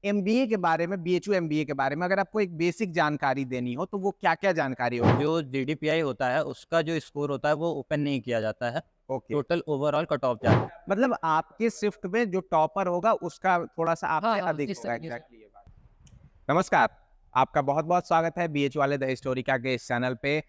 MBA के बारे में, बीएचयू एमबीए के बारे में अगर आपको एक बेसिक जानकारी देनी हो तो वो क्या-क्या जानकारी होगी? जो जीडीपीआई होता है, उसका जो स्कोर होता है, वो ओपन नहीं किया जाता है। Okay. Total overall cut off जाता है। मतलब आपके शिफ्ट में जो टॉपर होगा उसका थोड़ा-सा हाँ, आपसे हाँ, अधिक इस होगा, तरीके से। एग्ज़ैक्टली ये बात। नमस्कार, आपका बहुत-बहुत स्वागत है बीएचयू वाले द हिस्टोरिका के इस चैनल पे।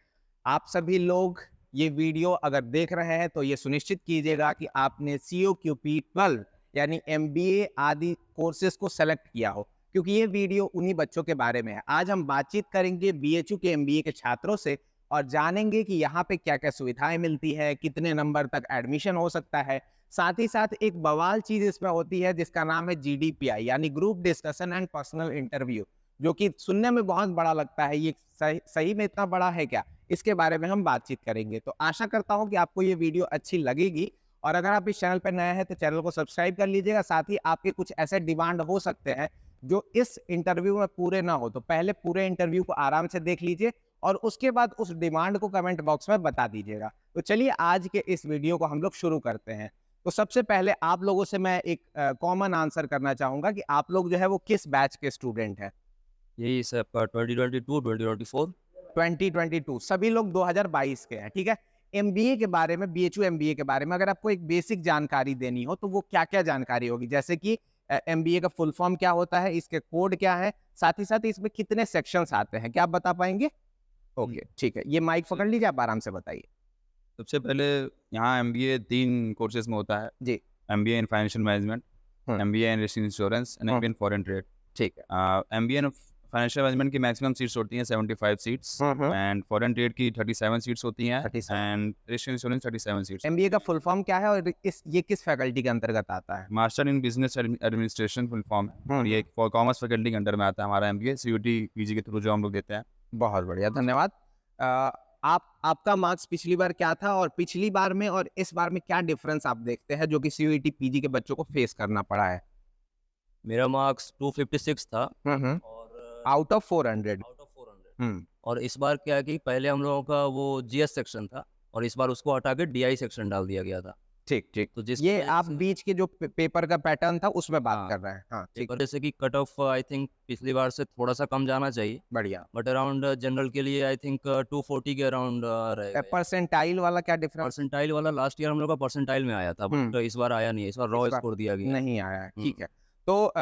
आप सभी लोग ये वीडियो अगर देख रहे हैं तो ये सुनिश्चित कीजिएगा कि आपने सीओक्यूपी 12 यानी एमबीए आदि कोर्सेज़ को सेलेक्ट किया हो, क्योंकि ये वीडियो उन्हीं बच्चों के बारे में है। आज हम बातचीत करेंगे बीएचयू के एमबीए के छात्रों से और जानेंगे कि यहाँ पे क्या-क्या सुविधाएँ मिलती है, कितने नंबर तक एडमिशन हो सकता है। साथ ही साथ एक बवाल चीज़ इसमें होती है जिसका नाम है जीडीपीआई यानी group discussion and personal interview, जो कि सुनने में बहुत बड़ा लगता है। ये सही सही में इतना बड़ा है क्या? इसके बारे में हम बातचीत करेंगे। तो आशा करता हूँ कि आपको ये वीडियो अच्छी लगेगी और अगर आप इस चैनल पर नए हैं तो चैनल को सब्सक्राइब कर लीजिएगा। साथ ही आपके कुछ ऐसे डिमांड हो सकते हैं जो इस इंटरव्यू में पूरे ना हो, तो पहले पूरे इंटरव्यू को आराम से देख लीजिए और उसके बाद उस डिमांड को कमेंट बॉक्स में बता दीजिएगा। तो चलिए आज के इस वीडियो को हम लोग शुरू करते हैं। तो सबसे पहले आप लोगों से मैं एक कॉमन आंसर करना चाहूँगा कि आप लोग जो है वो किस बैच के स्टूडेंट हैं? यही सब 2022, 2024। 2022 सभी लोग 2022 के हैं, ठीक है? एमबीए के बारे में, बीएचयू एमबीए के बारे में अगर आपको एक बेसिक जानकारी देनी हो तो वो क्या-क्या जानकारी होगी? जैसे कि एमबीए का फुल फॉर्म क्या होता है? इसके कोड क्या है? साथ ही साथ इसमें कितने सेक्शंस आते हैं? क्या आप बता पाएँगे? हुँ, ओके, ठीक है। ये माइक सबसे पकड़ लीजिए, आप आराम से बताइए। सबसे पहले यहाँ एमबीए 3 कोर्सेज़ में होता है। जी। MBA in financial management, hmm, MBA in risk insurance and hmm, MBA in foreign trade. ठीक है। एमबीए इन फाइनेंशियल मैनेजमेंट की मैक्सिमम सीट्स होती हैं 75 seats hmm, hmm. And foreign trade की 37 सीट्स होती हैं 37 and risk insurance 37 seats MBA होती का हैं। फुल फॉर्म क्या है और ये किस फैकल्टी के अंतर्गत आता है? Master in business administration full form है हुँ, और ये हुँ। एक फॉर कॉमर्स फैकल्टी के अंडर में आता है हमारा एमबीए सीयूटी पीजी के थ्रू जो हम लोग देते हैं। बहुत बढ़िया, धन्यवाद। अ, आपका मार्क्स पिछली बार क्या था और पिछली बार में और इस बार में क्या डिफरेंस आप देखते हैं जो कि सीयूईटी पीजी के बच्चों को फेस करना पड़ा है? मेरा मार्क्स 256 था हुँ, हुँ। और आउट ऑफ 400। Out of 400। हुँ। और इस बार क्या है कि पहले हम लोगों का वो जीएस सेक्शन था और इस बार उसको हटा के डीआई सेक्शन डाल दिया गया था। ठीक, ठीक। तो जिसकी ये वजह आप से बीच के जो पेपर का पैटर्न था उसमें बात हाँ, कर रहे हैं। हाँ, ठीक पेपर है, जैसे कि कट ऑफ आई थिंक पिछली बार से थोड़ा-सा कम जाना चाहिए, बढ़िया। बट अराउंड जनरल के लिए आई थिंक 240 के अराउंड रहेगा या परसेंटाइल वाला क्या डिफरेंस? परसेंटाइल वाला लास्ट ईयर हम लोग का परसेंटाइल में आया था, हुँ। बट इस बार आया नहीं है, इस बार इस रॉ बार स्कोर दिया गया है। नहीं आया है, हुँ। ठीक है। तो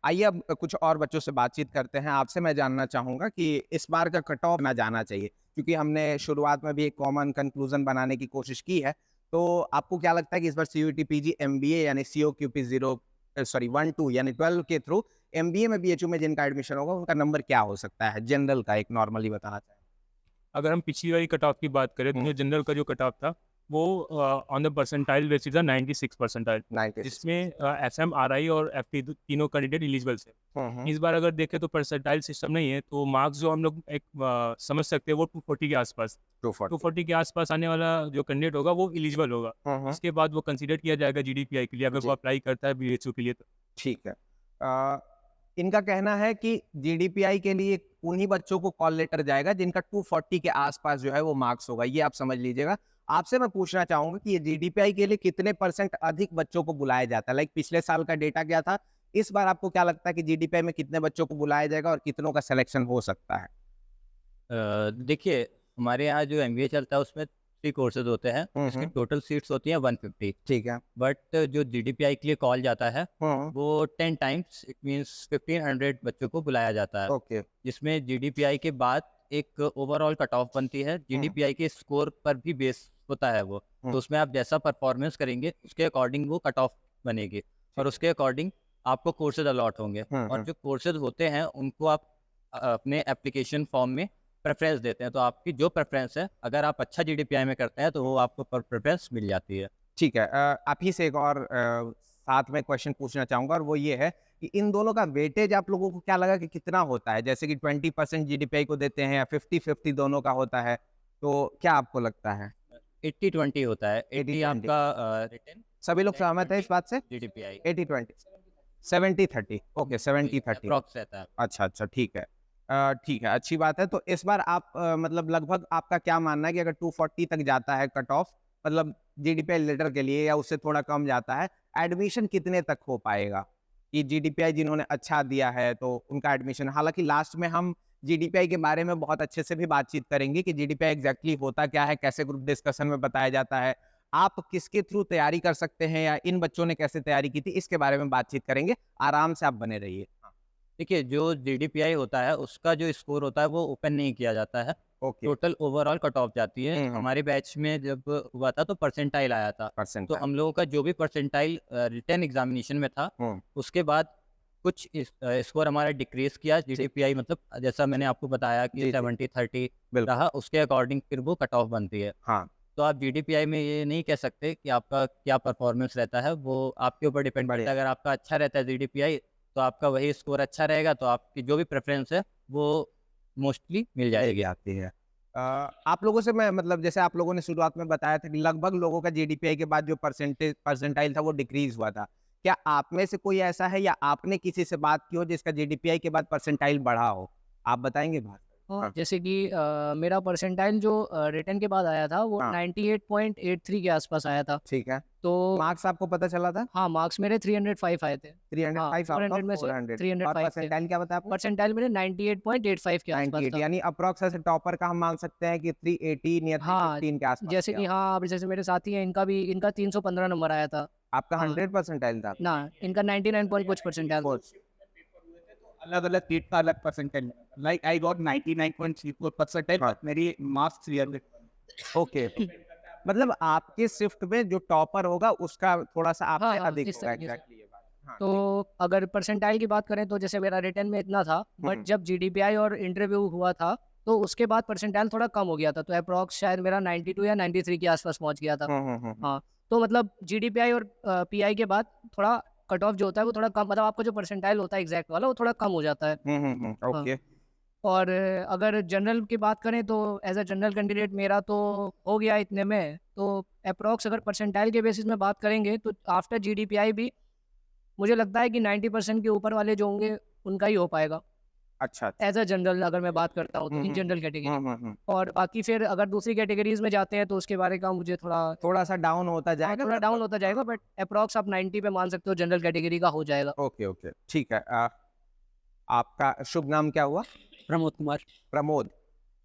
आइए अब कुछ और बच्चों से बातचीत करते हैं। आपसे मैं जानना चाहूँगा कि इस बार का कट ऑफ ना जाना चाहिए, क्योंकि हमने शुरुआत में भी एक कॉमन कंक्लूज़न बनाने की कोशिश की है। तो आपको क्या लगता है कि इस बार सीयूईटी पीजी एमबीए यानी सीओक्यूपी 1-2 यानी 12 के थ्रू एमबीए में बीएचयू में जिनका एडमिशन होगा, उनका नंबर क्या हो सकता है? जनरल का एक नॉर्मली बताना चाहें। अगर हम पिछली वाली कट ऑफ की बात करें तो हुँ, जो जनरल का जो कट ऑफ था वो ऑन द परसेंटाइल बेसिस था 96 परसेंटाइल, 96। जिसमें एसएम आरआई और एफटी तीनों कैंडिडेट एलिजिबल थे। हुँ, हुँ। इस बार अगर देखें तो परसेंटाइल सिस्टम नहीं है, तो मार्क्स जो हम लोग एक समझ सकते हैं वो 240 के आसपास 240। 240 के आसपास आने वाला जो कैंडिडेट होगा वो एलिजिबल होगा। हुँ, हुँ। इसके बाद वो कंसीडर किया जाएगा जीडीपीआई के लिए, अगर वो जी। अप्लाई करता है बीएचयू के लिए तो। ठीक है। इनका कहना है कि जीडीपीआई के लिए उन्हीं बच्चों को कॉल लेटर जाएगा जिनका 240 के आसपास जो है वो मार्क्स होगा, ये आप समझ लीजिएगा। आपसे मैं पूछना चाहूँगा कि ये जीडीपीआई के लिए कितने परसेंट अधिक बच्चों को बुलाया जाता है? लाइक पिछले साल का डेटा क्या था? इस बार आपको क्या लगता है कि जीडीपीआई में कितने बच्चों को बुलाया जाएगा और कितनों का सिलेक्शन हो सकता है? देखिए, हमारे यहाँ जो एमबीए चलता है उसमें 3 कोर्सेज़ होते हैं, हुँ, जिसकी हुँ। टोटल सीट्स होती हैं 150। ठीक है। बट जो जीडीपीआई के लिए कॉल जाता है, हुँ, वो 10 टाइम्स इट मीन्स 1500 बच्चों को बुलाया जाता है, ओके। जिसमें जीडीपीआई के बाद एक ओवरऑल कट ऑफ बनती है। हुँ, जीडीपीआई के स्कोर पर भी बेस होता है वो, हुँ। तो उसमें आप जैसा परफॉर्मेंस करेंगे, उसके अकॉर्डिंग वो कट ऑफ बनेगी और ठीक है। उसके अकॉर्डिंग आपको कोर्सेज़ अलॉट होंगे हुँ, और हुँ। जो कोर्सेज़ होते हैं, उनको आप अपने एप्लीकेशन फॉर्म में प्रेफ़रेंस देते हैं, तो आपकी जो प्रेफ़रेंस है, अगर आप अच्छा जीडीपीआई में करते हैं, तो वो आपको प्रेफ़रेंस मिल जाती है। ठीक है। आप ही से एक और साथ में क्वेश्चन पूछना चाहूँगा और वो ये है कि इन दोनों का वेटेज आप लोगों को क्या लगा कि कितना होता है? जैसे कि 20% जीडीपीआई को देते हैं या 50-50 दोनों का होता है, तो क्या आपको लगता है? 80-20 होता है, 80 80-20 आपका रिटेन सभी लोग एंड सहमत हैं इस 20 बात से? जीडीपीआई 80-20 70-30 ओके 70-30 अप्रॉक्स रहता है। अच्छा, अच्छा ठीक है। ठीक है, अच्छी बात है। तो इस बार आप मतलब लगभग आपका क्या मानना है कि अगर 240 तक जाता है कट ऑफ मतलब जीडीपीआई लेटर के लिए या उससे थोड़ा कम जाता है, एडमिशन कितने तक हो पाएगा? कि जीडीपीआई जिन्होंने अच्छा दिया है तो उनका एडमिशन, हालाँकि लास्ट में हम जीडीपीआई के बारे में बहुत अच्छे से भी बातचीत करेंगे कि जीडीपीआई एग्ज़ैक्टली होता क्या है, कैसे ग्रुप डिस्कशन में बताया जाता है, आप किसके थ्रू तैयारी कर सकते हैं या इन बच्चों ने कैसे तैयारी की थी, इसके बारे में बातचीत करेंगे। आराम से आप बने रहिए। हाँ, देखिए, जो जीडीपीआई होता है उसका जो स्कोर होता है वो ओपन नहीं किया जाता है। Okay. Total overall cut off जाती है। हुँ, हुँ। हमारे बैच में जब हुआ था तो परसेंटाइल आया था। तो परसेंटाइल। हम लोगों का जो भी परसेंटाइल रिटन एग्ज़ामिनेशन में था, हुँ, उसके बाद कुछ स्कोर हमारा डिक्रीज़ किया जीडीपीआई, मतलब जैसा मैंने आपको बताया जी, कि जी। 70-30 बिल्कुल। रहा, उसके अकॉर्डिंग फिर वो कट ऑफ बनती है। हाँ, तो आप जीडीपीआई में ये नहीं कह सकते कि आपका क्या परफॉर्मेंस रहता है, वो आपके ऊपर डिपेंड करता बढ़िया। है। अगर आपका अच्छा रहता है जीडीपीआई तो आपका वही स्कोर अच्छा रहेगा, तो आपकी जो भी प्रेफ़रेंस है वो मोस्टली मिल जाएगी। आती है। आप लोगों से मैं मतलब जैसे आप लोगों ने शुरुआत में बताया था कि लगभग लोगों का जीडीपीआई के बाद जो परसेंटाइल था वो डिक्रीज़ हुआ था। क्या आप में से कोई ऐसा है या आपने किसी से बात की हो जिसका जीडीपीआई के बाद परसेंटाइल बढ़ा हो? आप बताएँगे बात? हाँ, जैसे कि मेरा परसेंटाइल जो रिटन के बाद आया था वो हाँ। 98.83 के आसपास आया था। ठीक है। तो मार्क्स आपको पता चला था? हाँ, मार्क्स मेरे 305 आए थे। 305 आउट ऑफ 400 में से 400 और 305 थे। परसेंटाइल क्या बताया आपने? परसेंटाइल मेरे 98.85 के आसपास 98 था। यानी अप्रॉक्स ऐसे टॉपर का हम मान सकते हैं कि 318 या हाँ, 315 के आसपास जैसे गया कि हो। हाँ, अब जैसे मेरे साथी हैं इनका 315 नंबर आया था। आपका हाँ, 100 परसेंटाइल था? ना इनका 99 पॉइंट कुछ परसेंटाइल था। कुछ। अलग-अलग सीट का अलग percentile. Like I got 99.34 percentile, हाँ। मेरी मार्क्स 300। ओके। मतलब आपके शिफ्ट में जो टॉपर होगा उसका थोड़ा-सा हाँ, आपसे हाँ, अधिक इस होगा, तरीके से। एग्ज़ैक्टली ये बात। हाँ, तो अगर परसेंटाइल की बात करें तो जैसे मेरा रिटन में इतना था, हुँ। बट जब जीडीपीआई और इंटरव्यू हुआ था, तो उसके बाद परसेंटाइल थोड़ा कम हो गया था। तो अप्रॉक्स शायद मेरा 92 या 93 के आसपास पहुँच गया था। हुँ, हुँ, हुँ, हुँ। हाँ, तो मतलब जीडीपीआई और पीआई के बाद थोड़ा कट ऑफ जो होता है वो थोड़ा कम, मतलब आपका जो परसेंटाइल होता है एग्ज़ैक्ट वाला वो थोड़ा कम हो जाता है। हुँ, हुँ, हुँ, हाँ, ओके। और अगर जनरल की बात करें तो एज़ अ जनरल कैंडिडेट मेरा तो हो गया इतने में, तो अप्रॉक्स अगर परसेंटाइल के बेसिस में बात करेंगे तो आफ्टर जीडीपीआई भी मुझे लगता है कि 90% के ऊपर वाले जो होंगे उनका ही हो पाएगा। अच्छा, अच्छा। एज़ अ जनरल अगर मैं बात करता हूँ तो हुँ, इन हुँ, जनरल कैटेगरी। हुँ, हुँ, हुँ। और बाकी फिर अगर दूसरी कैटेगरीज़ में जाते हैं तो उसके बारे का मुझे थोड़ा थोड़ा-सा डाउन होता हाँ, जाएगा थोड़ा डाउन लगभग। होता जाएगा, बट अप्रॉक्स आप 90 पे मान सकते हो जनरल कैटेगरी का हो जाएगा। ओके, ओके, ठीक है। आपका शुभ नाम क्या हुआ? प्रमोद कुमार। प्रमोद,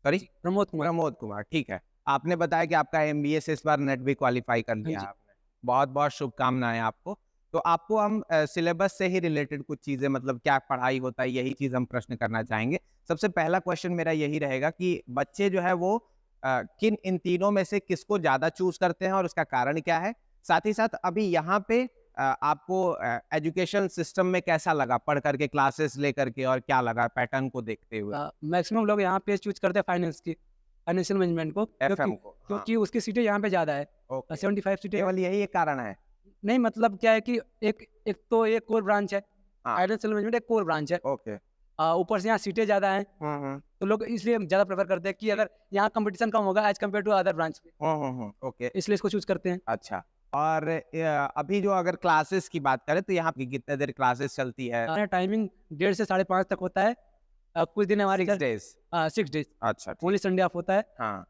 सॉरी? प्रमोद कुमार। प्रमोद कुमार, ठीक है। आपने बताया कि आपका एमबीए से इस बार नेट भी क्वालीफाई कर हाँ लिया जी। आपने। बहुत-बहुत शुभकामनाएँ आपको। तो आपको हम सिलेबस से ही रिलेटेड कुछ चीज़ें मतलब क्या पढ़ाई होता है, यही चीज़ हम प्रश्न करना चाहेंगे। सबसे पहला क्वेश्चन मेरा यही रहेगा कि बच्चे जो है वो किन इन तीनों में से किसको ज़्यादा चूज़ करते हैं और उसका कारण क्या है? साथ ही साथ अभी यहाँ पे आपको एजुकेशन सिस्टम में कैसा लगा पढ़ कर के, क्लासेस लेकर के और क्या लगा पैटर्न को देखते हुए? मैक्सिमम लोग यहाँ पे चूज़ करते हैं फाइनेंस की, फाइनेंशियल मैनेजमेंट को, एफएम को, हाँ, क्योंकि उसकी सीटें यहाँ पे ज़्यादा है। ओके। 75 सीटें हैं। केवल यही एक कारण है? नहीं, मतलब क्या है कि एक एक तो ये कोर ब्रांच है, हाँ, फाइनेंशियल मैनेजमेंट एक कोर ब्रांच है। ओके। ऊपर से यहाँ सीटें ज़्यादा हैं, हुँ, हुँ। तो लोग इसलिए ज़्यादा प्रेफ़र करते हैं कि अगर यहाँ कॉम्पिटिशन कम होगा as compare to other branch में, हुँ, हुँ, हुँ, ओके। इसलिए इसको चूज़ करते हैं। अच्छा और अभी जो अगर क्लासेस की बात करें तो यहाँ पे कितने देर क्लासेस चलती है? टाइमिंग 1:30 से 5:30 तक होता है। कुछ दिन हमारे 6 डेज़? 6 डेज़, अच्छा, ठीक। ओनली संडे ऑफ होता है। हाँ,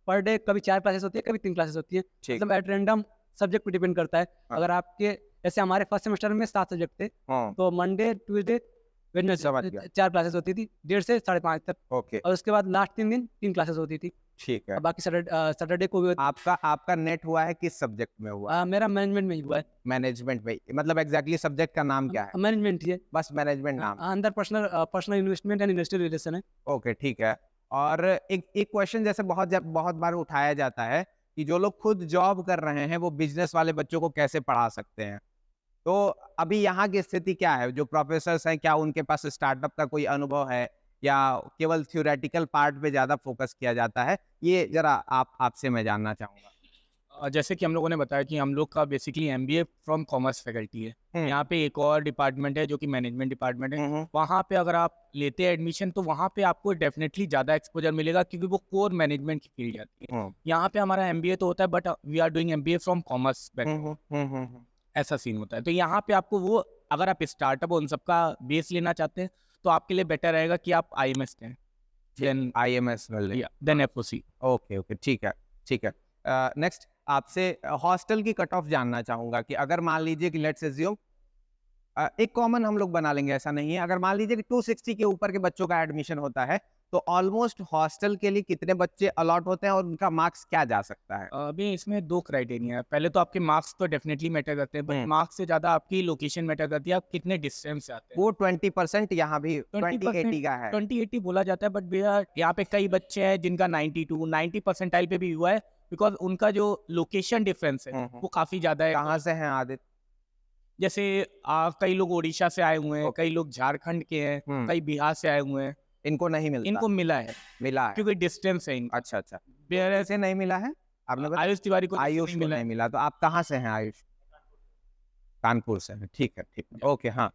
पर डे कभी 4 क्लासेस होती है, कभी 3 क्लासेस होती हैं। ठीक। मतलब एट रैंडम सब्जेक्ट पे डिपेंड करता है। हाँ। अगर आपके जैसे हमारे फर्स्ट सेमेस्टर में 7 सब्जेक्ट थे, हाँ, तो मंडे, ट्यूसडे, समझ गया। वेडनेसडे 4 क्लासेस होती थी, 1:30 से 5:30 तक। ओके, और उसके बाद लास्ट 3 दिन 3 क्लासेस होती थी। ठीक है। और बाकी सैटरडे को भी आपका नेट हुआ है किस सब्जेक्ट में हुआ? मेरा मैनेजमेंट में ही हुआ है। मैनेजमेंट में, मतलब एग्ज़ैक्टली सब्जेक्ट का नाम क्या है? मैनेजमेंट ही है। बस मैनेजमेंट नाम है। अंदर personal investment and industrial relation है। ओके, ठीक है। और एक क्वेश्चन जैसे बहुत बार उठाया जाता है कि जो लोग खुद जॉब कर रहे हैं, वो बिज़नेस वाले बच्चों को कैसे पढ़ा सकते हैं? तो अभी यहाँ की स्थिति क्या है? जो प्रोफ़ेसर्स हैं, क्या उनके पास स्टार्टअप का कोई अनुभव है या केवल थ्योरेटिकल पार्ट पे ज़्यादा फ़ोकस किया जाता है? ये ज़रा आपसे मैं जानना चाहूँगा। जैसे कि हम लोगों ने बताया कि हम लोग का basically MBA from commerce faculty है। हुँ। यहाँ पे एक और डिपार्टमेंट है जो कि मैनेजमेंट डिपार्टमेंट है। हुँ, हुँ। वहाँ पे अगर आप लेते हैं एडमिशन तो वहाँ पे आपको डेफिनेटली ज़्यादा एक्सपोजर मिलेगा क्योंकि वो कोर मैनेजमेंट की फील्ड जाती है। हुँ। यहाँ पे हमारा एमबीए तो होता है but we are doing MBA from commerce hmm, hmm, hmm, hmm, hmm. ऐसा सीन होता है। तो यहाँ पे आपको वो अगर आप स्टार्टअप उन सबका बेस लेना चाहते हैं तो आपके लिए बेटर रहेगा कि आप आईएमएस लें देन आईएमएस वाले। Then FOC. ओके, ओके, ठीक है, ठीक है। नेक्स्ट आपसे हॉस्टल की कट ऑफ जानना चाहूँगा कि अगर मान लीजिए कि लेट्स अज़्यूम एक कॉमन हम लोग बना लेंगे, ऐसा नहीं है। अगर मान लीजिए कि 260 के ऊपर के बच्चों का एडमिशन होता है तो ऑलमोस्ट हॉस्टल के लिए कितने बच्चे अलॉट होते हैं और उनका मार्क्स क्या जा सकता है? अभी इसमें 2 क्राइटेरिया है। पहले तो आपके मार्क्स तो डेफिनेटली मैटर करते हैं, बट मार्क्स से ज़्यादा आपकी लोकेशन मैटर करती है, आप कितने डिस्टेंस से आते हैं। वो 20% यहाँ भी 20% 2080 का है। 20-80 बोला जाता है, बट भैया यहाँ पे कई बच्चे हैं जिनका 92 90 परसेंटाइल पे भी हुआ है, बिकॉज़ उनका जो लोकेशन डिफरेंस है वो काफ़ी ज़्यादा है। कहाँ से हैं आदित्य? जैसे कई लोग ओडिशा से आए हुए हैं, कई लोग झारखंड के हैं, कई बिहार से आए हुए हैं। इनको नहीं मिलता? इनको मिला है मिला है। क्योंकि डिस्टेंस है इनका। अच्छा अच्छा, Whereas कैसे नहीं मिला है आपने बताया? आयुष तिवारी को आयुष नहीं को मिला नहीं है। मिला, तो आप कहाँ से हैं आयुष? कानपुर से हैं, ठीक है ठीक है, ओके हाँ।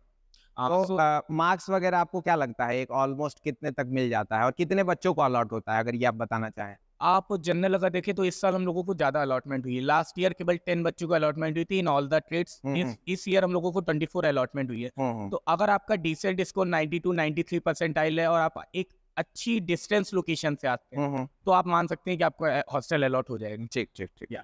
तो so मार्क्स वगैरह आपको क्या लगता है एक ऑलमोस्ट कितने तक मिल जाता है और कितने बच्चों को अलॉट होता है, अगर ये आप बताना चाहें? आप जनरल अगर देखें तो इस साल हम लोगों को ज़्यादा अलॉटमेंट हुई है। लास्ट ईयर केवल 10 बच्चों को अलॉटमेंट हुई थी इन ऑल द ट्रेड्स। इस ईयर हम लोगों को 24 अलॉटमेंट हुई है। तो अगर आपका डिसेंट स्कोर 92 93 परसेंटाइल है और आप एक अच्छी डिस्टेंस लोकेशन से आते हैं तो आप मान सकते हैं कि आपको हॉस्टल अलॉट हो जाएगा। ठीक ठीक ठीक। या।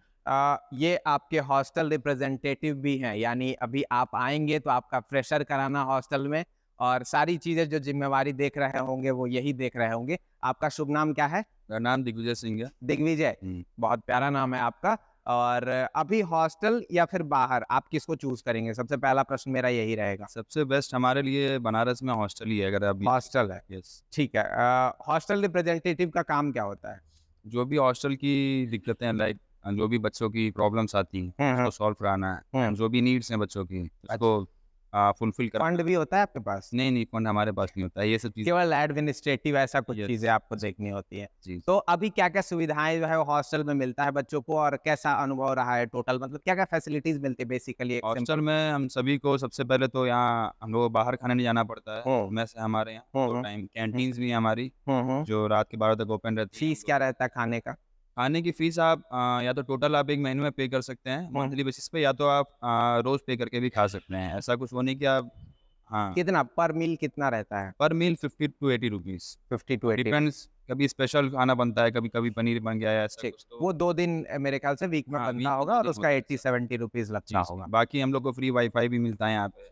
ये आपके हॉस्टल रिप्रेजेंटेटिव भी हैं, यानी अभी आप आएंगे तो आपका फ्रेशर कराना हॉस्टल में और सारी चीजें जो जिम्मेवारी देख रहे होंगे वो यही देख रहे होंगे। आपका शुभ नाम क्या है? मेरा नाम दिग्विजय सिंह है। दिग्विजय, बहुत प्यारा नाम है आपका। और अभी हॉस्टल या फिर बाहर आप किसको चूज करेंगे? सबसे पहला प्रश्न मेरा यही रहेगा। सबसे बेस्ट हमारे लिए बनारस में हॉस्टल ही है, अगर अभी हॉस्टल है, यस। ठीक है। हॉस्टल रिप्रेजेंटेटिव का काम क्या होता है? जो भी हॉस्टल की दिक्कतें, लाइक जो भी बच्चों की प्रॉब्लम्स आती हैं उसको सॉल्व कराना है, जो भी नीड्स हैं बच्चों की उसको फुलफिल कराना। फंड भी होता है आपके पास? नहीं फंड हमारे पास नहीं होता है, ये सब चीज़ केवल एडमिनिस्ट्रेटिव ऐसा कुछ Yes. चीजें आपको देखनी होती है। जी। तो अभी क्या क्या सुविधाएं जो है हॉस्टल में मिलता है बच्चों को और कैसा अनुभव रहा है टोटल, मतलब क्या क्या फैसिलिटीज मिलती है बेसिकली? हॉस्टल में हम सभी को सबसे पहले तो यहाँ हम लोग को बाहर खाने नहीं जाना पड़ता है। मैस है हमारे यहाँ 2 टाइम, कैंटीन्स भी हैं हमारी जो रात के 12 तक ओपन रहती है। फीस क्या रहता है खाने का? खाने की फीस आप या तो टोटल आप एक महीने में पे कर सकते हैं मंथली बेसिस पे, या तो आप रोज पे करके भी खा सकते हैं। ऐसा कुछ वो नहीं कि आप कितना पर मील कितना रहता है? पर मील 50 to 80 रुपीज 50 to 80। डिपेंड्स। कभी स्पेशल खाना बनता है, कभी कभी पनीर बन गया है, ऐसा ठीक, कुछ तो वो 2 दिन मेरे ख्याल से वीक में हाँ, बनता वीक में होगा 2 और दिन उसका होता है 80-70 रुपीज लगता होगा। बाकी हम लोग को फ्री वाईफाई भी मिलता है यहाँ पे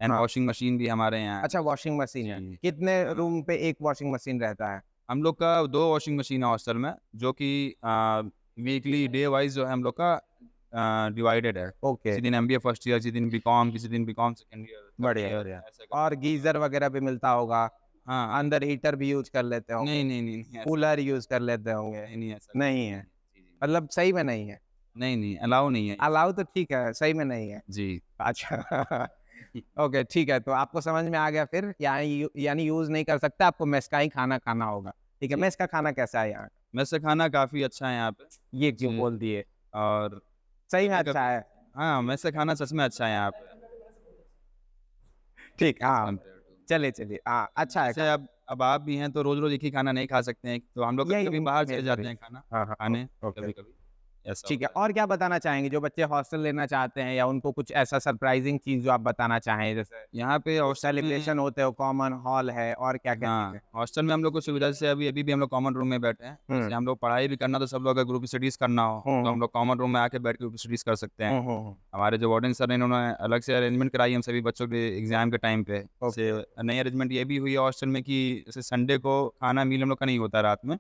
एंड हाँ। वॉशिंग मशीन भी हमारे यहाँ है। अच्छा, वॉशिंग मशीन है? जी। कितने रूम पे एक वॉशिंग मशीन रहता है? हम लोग का 2 वॉशिंग मशीन है हॉस्टल में, जो कि वीकली डे वाइज जो है हम लोग का डिवाइडेड है। ओके, किसी दिन एमबीए फर्स्ट ईयर, किसी दिन बीकॉम, किसी दिन बीकॉम सेकंड ईयर। बढ़िया बढ़िया। और गीजर वगैरह भी मिलता होगा? हाँ, अंदर हीटर भी यूज कर लेते होंगे? नहीं ऐसा कूलर यूज कर लेते होंगे? नहीं ऐसा नहीं है, जी। मतलब सही में नहीं है? नहीं अलाउ नहीं है अलाउ तो ठीक है, सही में नहीं है। जी। अच्छा ओके ठीक है, तो आपको समझ में आ गया फिर, यानी यूज नहीं कर सकता, आपको मेस का ही खाना खाना होगा। ठीक है, मेस का खाना कैसा है यहाँ? मेस से खाना काफ़ी अच्छा है यहाँ पे। ये क्यों जी। बोल दिए? और सही में कभी- अच्छा है? हाँ, मेस से खाना सच में अच्छा है यहाँ पे। ठीक, हाँ compared to- चलिए चलिए, हाँ अच्छा है। जैसे अब आप भी हैं तो रोज रोज एक ही खाना नहीं खा सकते हैं, तो हम लोग यही कभी बाहर चले मेरी जाते भी। हैं खाना हाँ हाँ खाने ओके। कभी कभी ऐसा ठीक है, होता और क्या बताना चाहेंगे जो बच्चे हॉस्टल लेना चाहते हैं, या उनको कुछ ऐसा सरप्राइजिंग चीज जो आप बताना चाहें, जैसे यहाँ पे हॉस्टल में। सेलिब्रेशन होते हो, कॉमन हॉल है, और क्या क्या हाँ, चीजें? हॉस्टल में हम लोग को सुविधा से अभी भी हम लोग कॉमन रूम में बैठे हैं। जैसे हम लोग पढ़ाई भी करना तो सब लोग अगर ग्रुप स्टडीज करना हो तो हम लोग कॉमन रूम में आके बैठ के ग्रुप स्टडीज कर सकते हैं। हमारे जो वार्डन सर हैं इन्होंने अलग से अरेंजमेंट कराई हम सभी बच्चों के एग्जाम के टाइम पे। जैसे नई अरेंजमेंट ये भी हुई है हॉस्टल में कि जैसे संडे को खाना मील हम लोग का नहीं होता रात में,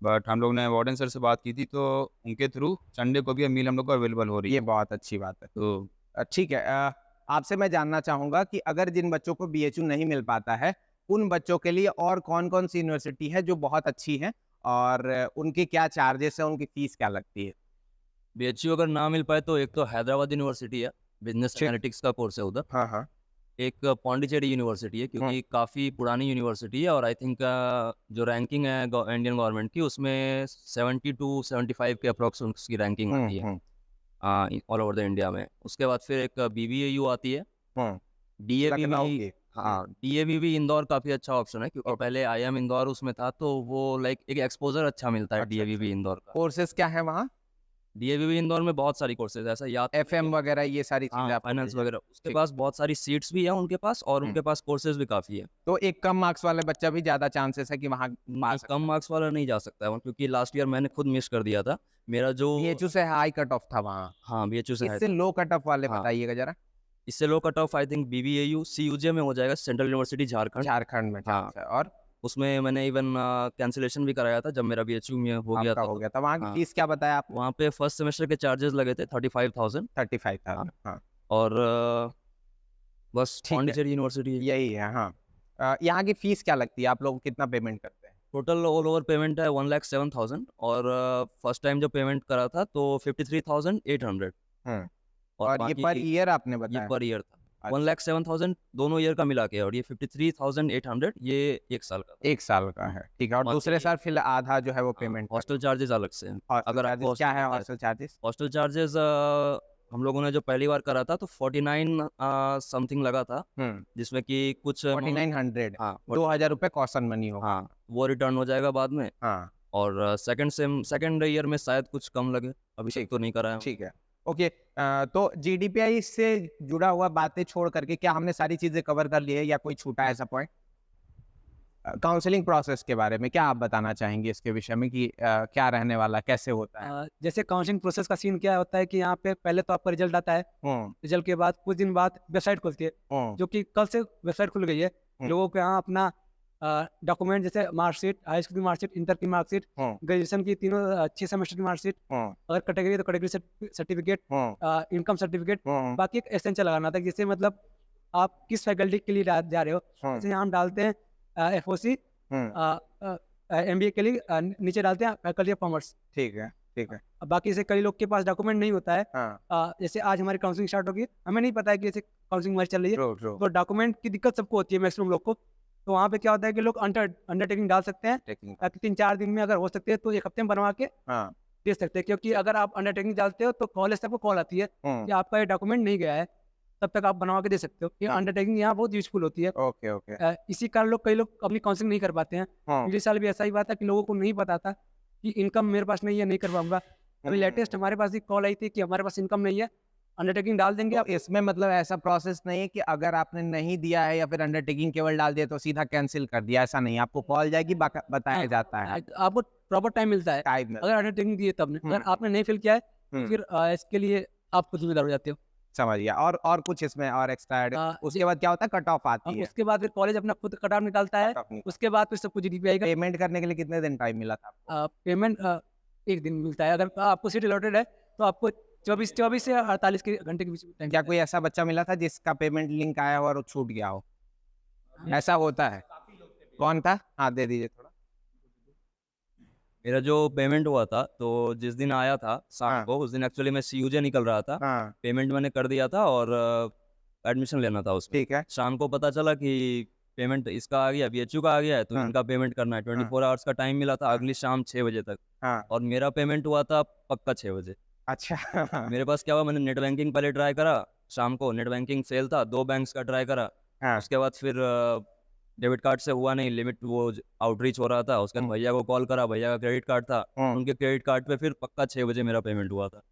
बट हम लोग ने वार्डन सर से बात की थी तो उनके थ्रू संडे को भी मील हम लोग को अवेलेबल हो रही ये है। बहुत अच्छी बात है। तो ठीक है, आपसे मैं जानना चाहूंगा कि अगर जिन बच्चों को बीएचयू नहीं मिल पाता है, उन बच्चों के लिए और कौन कौन सी यूनिवर्सिटी है जो बहुत अच्छी है, और उनके क्या चार्जेस है, उनकी फीस क्या लगती है? बीएचयू अगर ना मिल पाए तो एक तो हैदराबाद यूनिवर्सिटी है, बिजनेस ठीक। एनालिटिक्स का कोर्स है उधर। हाँ हाँ एक पौंडीचेरी यूनिवर्सिटी है क्योंकि काफ़ी पुरानी यूनिवर्सिटी है और आई थिंक जो रैंकिंग है इंडियन गवर्नमेंट की उसमें 70 to 75 के अप्रॉक्स उसकी रैंकिंग आती है ऑल ओवर द इंडिया में। उसके बाद फिर एक बीबीएयू आती है, डीएवी लखनऊ भी। की। हाँ, डीएवी भी इंदौर काफ़ी अच्छा ऑप्शन है क्योंकि पहले आईएम इंदौर उसमें था तो वो लाइक एक एक्सपोजर अच्छा मिलता है अच्छा, डीएवी भी इंदौर का। कोर्सेज क्या है वहाँ? डीएवी भी इंदौर में बहुत सारी कोर्सेज ऐसा याद तो नहीं एफएम है। वगैरह ये सारी चीजें हाँ, आपको फाइनेंस मिल वगैरह उसके ठीक। पास बहुत सारी सीट्स भी है उनके पास और उनके पास कोर्सेज भी काफ़ी है। तो एक कम मार्क्स वाले बच्चा भी ज्यादा चांसेस है कि वहाँ नहीं, कम मार्क्स वाला नहीं जा सकता है वहाँ, क्योंकि लास्ट ईयर मैंने खुद मिस कर दिया था। मेरा जो बीएचयू से हाई कट ऑफ था वहाँ, हाँ बीएचयू से है। इससे लो कट ऑफ वाले हाँ। बताइएगा जरा। इससे low cut off I think BBAU CUJ में हो जाएगा, सेंट्रल यूनिवर्सिटी झारखंड। झारखंड में हाँ। अच्छा, और उसमें मैंने इवन कैंसिलेशन भी कराया था जब मेरा BHU में हो गया आपका था। हो गया था। वहाँ की हाँ। फीस क्या बताया आप? वहाँ पे फर्स्ट सेमेस्टर के चार्जेस लगे थे 35,000 35,000। हाँ, और बस ठीक है। पांडिचेरी यूनिवर्सिटी यही है। हाँ, यहाँ की फीस क्या लगती है? आप लोग कितना पेमेंट करते हैं? टोटल ऑल ओवर पेमेंट है 1,07,000 और फर्स्ट टाइम जो पेमेंट करा था तो 53,800 हम्म। और और ये बाकी पर ईयर आपने ये बताया? पर ईयर था। अच्छा। 1,07,000 दोनों ईयर का मिला के, और ये 53,800 ये एक साल का। 1 साल का है, ठीक है। और बाकी- दूसरे साल फिर आधा जो है वो पेमेंट हॉस्टल चार्जेस अलग से हैं। अगर आपको क्या है हॉस्टल चार्जेस? हॉस्टल चार्जेस हम लोगों ने जो पहली बार करा था तो 49 समथिंग लगा था, जिसमें कि कुछ 4900। हाँ 2000 रुपए कॉशन मनी होगा। हाँ वो रिटर्न हो जाएगा बाद में। हाँ, और सेकंड ईयर में शायद कुछ कम लगे, अभी तक तो नहीं कराया। ठीक है। ओके, तो GDPI से जुड़ा हुआ बातें छोड़ करके क्या हमने सारी चीजें कवर कर ली है या कोई छूटा ऐसा पॉइंट? काउंसलिंग प्रोसेस के बारे में क्या आप बताना चाहेंगे इसके विषय में कि क्या रहने वाला, कैसे होता है? जैसे काउंसलिंग प्रोसेस का सीन क्या होता है कि यहाँ पे पहले तो आपका रिजल्ट आता है, रिजल्ट के बाद कुछ दिन बाद वेबसाइट खुलती है, जो कि कल से वेबसाइट खुल गई है। लोगों को यहाँ अपना डॉक्यूमेंट जैसे मार्कशीट, हाई स्कूल की मार्कशीट, इंटर की मार्कशीट, ग्रेजुएशन की तीनों 6 सेमेस्टर की मार्कशीट, अगर कैटेगरी तो कैटेगरी सर्टिफिकेट, इनकम सर्टिफिकेट, बाकी एक एसेंशियल लगाना था, जिससे मतलब आप किस फैकल्टी के लिए जा रहे हो। जैसे यहाँ हम डालते हैं FOC MBA के लिए, नीचे डालते हैं फैकल्टी ऑफ कॉमर्स। ठीक है, ठीक है। बाकी से कई लोग के पास डॉक्यूमेंट नहीं होता है। हाँ, जैसे आज हमारी काउंसलिंग स्टार्ट होगी, हमें नहीं पता है कि जैसे काउंसलिंग हमारी चल रही है, ट्रू ट्रू। तो डॉक्यूमेंट की दिक्कत सबको होती है, मैक्सिमम लोग को। तो वहाँ पे क्या होता है कि लोग अंडरटेकिंग डाल सकते हैं, टेकिंग। 3-4 दिन में अगर हो सकते हैं तो 1 हफ्ते में बनवा के हाँ। दे सकते हैं। क्योंकि अगर आप अंडरटेकिंग डालते हो तो कॉलेज तक को कॉल आती है कि आपका ये डॉक्यूमेंट नहीं गया है, तब तक आप बनवा के दे सकते हो। ये अंडरटेकिंग यहाँ बहुत यूजफुल होती है। Okay okay. इसी कारण कई लोग अपनी काउंसलिंग नहीं कर पाते हैं। पिछले साल भी ऐसा ही बात था कि लोगों को नहीं पता था कि इनकम मेरे पास नहीं है, नहीं कर पाऊंगा। अभी लेटेस्ट हमारे पास एक कॉल आई थी कि हमारे पास इनकम नहीं है, अंडरटेकिंग डाल देंगे आप। इसमें मतलब ऐसा प्रोसेस नहीं है कि अगर आपने नहीं दिया है या फिर अंडरटेकिंग केवल डाल दिया तो सीधा कैंसिल कर दिया, ऐसा नहीं। आपको कॉल जाएगी, बताया जाता है आपको प्रॉपर टाइम मिलता है टाइम। अगर अंडरटेकिंग दिए तब। अगर आपने नहीं फिल किया है तो फिर इसके लिए आप खुद जिम्मेदार हो जाते हो। समझ गया। और कुछ इसमें और एक्स्ट्रा उसके बाद क्या होता है? कट ऑफ आती है। उसके बाद फिर कॉलेज अपना खुद कट ऑफ निकालता है। उसके बाद फिर सब कुछ GDPI का पेमेंट करने के लिए कितने दिन टाइम मिला था आपको? पेमेंट 1 दिन मिलता है। अगर आपको सीट अलॉटेड है तो आपको 24 से 48 घंटे के बीच में। क्या कोई ऐसा बच्चा मिला था जिसका पेमेंट लिंक आया हो और वो छूट गया हो? ऐसा होता है? कौन था? हाँ, दे दीजिए थोड़ा। मेरा जो पेमेंट हुआ था तो जिस दिन आया था शाम हाँ। को, उस दिन एक्चुअली मैं CUJ निकल रहा था। हाँ, पेमेंट मैंने कर दिया था और एडमिशन लेना था उसमें। ठीक है। शाम को पता चला कि पेमेंट इसका आ गया, BHU का आ गया है, तो हाँ। इनका पेमेंट करना है। 24 आवर्स का टाइम मिला था, अगली शाम 6 बजे तक। हाँ, और मेरा पेमेंट हुआ था पक्का 6 बजे। अच्छा। मेरे पास क्या हुआ, मैंने नेट बैंकिंग पहले ट्राई करा, शाम को नेट बैंकिंग फेल था, 2 बैंक्स का ट्राई करा। हाँ, उसके बाद फिर डेबिट कार्ड से हुआ नहीं, लिमिट वो आउटरीच हो रहा था। उसके बाद भैया को कॉल करा, भैया का क्रेडिट कार्ड था, उनके क्रेडिट कार्ड पे फिर पक्का 6 बजे मेरा पेमेंट हुआ था।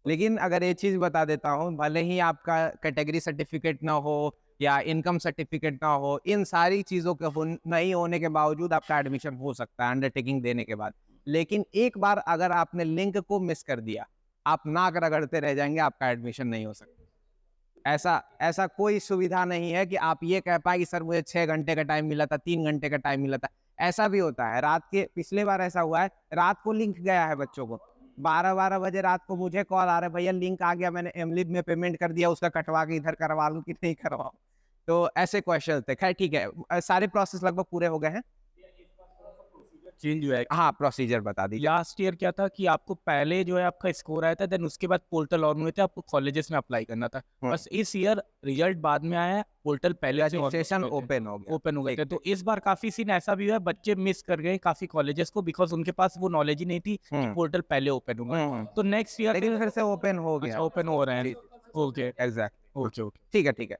लेकिन अगर ये चीज बता देता हूँ, भले ही आपका कैटेगरी सर्टिफिकेट ना हो या इनकम सर्टिफिकेट ना हो, इन सारी चीजों के नहीं होने के बावजूद आपका एडमिशन हो सकता है अंडरटेकिंग देने के बाद। लेकिन एक बार अगर आपने लिंक को मिस कर दिया, आप नाक रगड़ते रह जाएंगे, आपका एडमिशन नहीं हो सकता। ऐसा कोई सुविधा नहीं है कि आप ये कह पाए कि सर मुझे 6 घंटे का टाइम मिला था, 3 घंटे का टाइम मिला था। ऐसा भी होता है रात के, पिछले बार ऐसा हुआ है, रात को लिंक गया है बच्चों को, 12 बजे रात को मुझे कॉल आ रहा है, भैया लिंक आ गया, मैंने एमलिब में पेमेंट कर दिया, उसका कटवा के इधर करवा लूँ कि नहीं करवाऊँ। तो ऐसे क्वेश्चन थे। खैर ठीक है, सारे प्रोसेस लगभग पूरे हो गए हैं। चेंज हुआ है। हाँ, प्रोसीजर बता दीजिए। लास्ट ईयर क्या था कि आपको पहले जो है आपका स्कोर आया था, देन उसके बाद पोर्टल ऑन हुए थे, आपको कॉलेजेस में अप्लाई करना था। बस इस ईयर रिजल्ट बाद में आया है, पोर्टल पहले से रजिस्ट्रेशन ओपन हो गया। तो इस बार काफी सीन ऐसा भी हुआ है, बच्चे मिस कर गए काफी कॉलेजेस को, बिकॉज उनके पास वो नॉलेज ही नहीं थी कि पोर्टल पहले ओपन हुआ। तो नेक्स्ट ईयर लेकिन फिर से ओपन हो गया। ओपन हो रहे हैं। Okay exact. ओके। ठीक है, ठीक है।